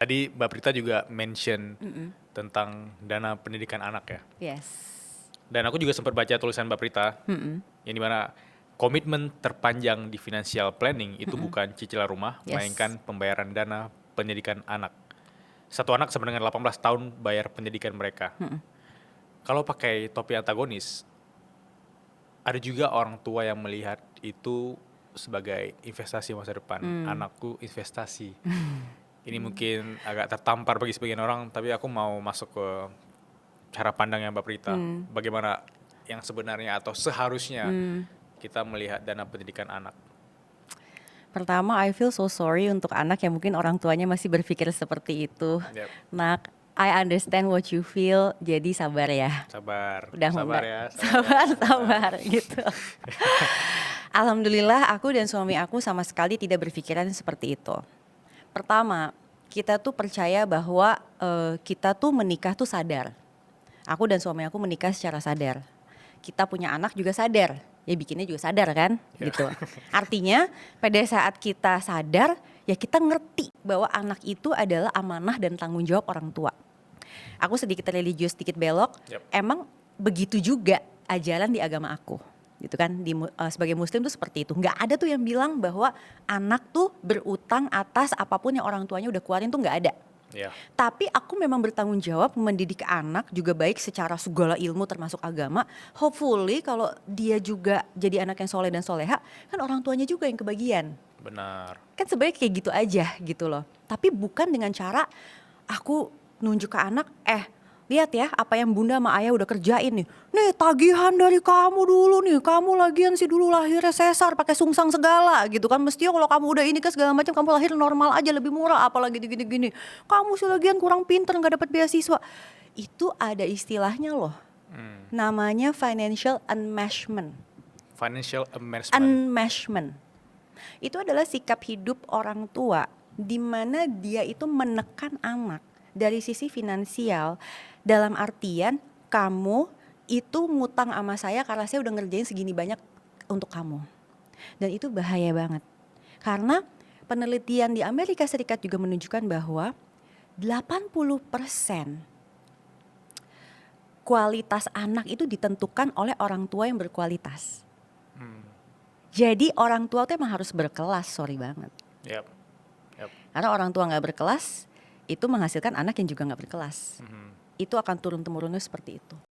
Tadi Mbak Prita juga mention Mm-mm. tentang dana pendidikan anak ya. Yes. Dan aku juga sempat baca tulisan Mbak Prita, Mm-mm. yang dimana komitmen terpanjang di financial planning itu Mm-mm. bukan cicilan rumah, Yes. melainkan pembayaran dana pendidikan anak. Satu anak sama dengan 18 tahun bayar pendidikan mereka. Mm-mm. Kalau pakai topi antagonis, ada juga orang tua yang melihat itu sebagai investasi masa depan. Anakku investasi. Ini mungkin agak tertampar bagi sebagian orang, tapi aku mau masuk ke cara pandangnya Mbak Prita. Bagaimana yang sebenarnya atau seharusnya kita melihat dana pendidikan anak. Pertama, I feel so sorry untuk anak yang mungkin orang tuanya masih berpikir seperti itu. Yep. Nak, I understand what you feel, jadi sabar ya. Sabar, Udah sabar Mbak. ya. Sabar gitu. Alhamdulillah aku dan suami aku sama sekali tidak berpikiran seperti itu. Pertama, kita tuh percaya bahwa kita tuh menikah tuh sadar. Aku dan suami aku menikah secara sadar. Kita punya anak juga sadar. Ya bikinnya juga sadar kan, gitu. Artinya pada saat kita sadar, ya kita ngerti bahwa anak itu adalah amanah dan tanggung jawab orang tua. Aku sedikit religius, sedikit belok. Yep. Emang begitu juga ajaran di agama aku. Gitu kan, sebagai muslim tuh seperti itu. Nggak ada tuh yang bilang bahwa anak tuh berutang atas apapun yang orang tuanya udah keluarin, tuh nggak ada. Yeah. Tapi aku memang bertanggung jawab mendidik anak juga baik secara segala ilmu termasuk agama. Hopefully kalau dia juga jadi anak yang soleh dan soleha, kan orang tuanya juga yang kebagian. Benar. Kan sebenarnya kayak gitu aja gitu loh. Tapi bukan dengan cara aku nunjuk ke anak, lihat ya apa yang bunda sama ayah udah kerjain nih. Nih tagihan dari kamu dulu nih, kamu lagian sih dulu lahirnya sesar pakai sungsang segala gitu kan. Mestinya kalau kamu udah ini kan segala macam kamu lahir normal aja lebih murah, apalagi gini-gini. Kamu sih lagian kurang pinter nggak dapat beasiswa. Itu ada istilahnya loh. Namanya financial enmeshment. Financial embarrassment. Enmeshment. Itu adalah sikap hidup orang tua di mana dia itu menekan anak dari sisi finansial, dalam artian kamu itu ngutang sama saya karena saya udah ngerjain segini banyak untuk kamu. Dan itu bahaya banget. Karena penelitian di Amerika Serikat juga menunjukkan bahwa 80% kualitas anak itu ditentukan oleh orang tua yang berkualitas. Jadi orang tua tuh emang harus berkelas, sorry banget. Yep. Yep. Karena orang tua gak berkelas, itu menghasilkan anak yang juga gak berkelas. Itu akan turun-temurunnya seperti itu.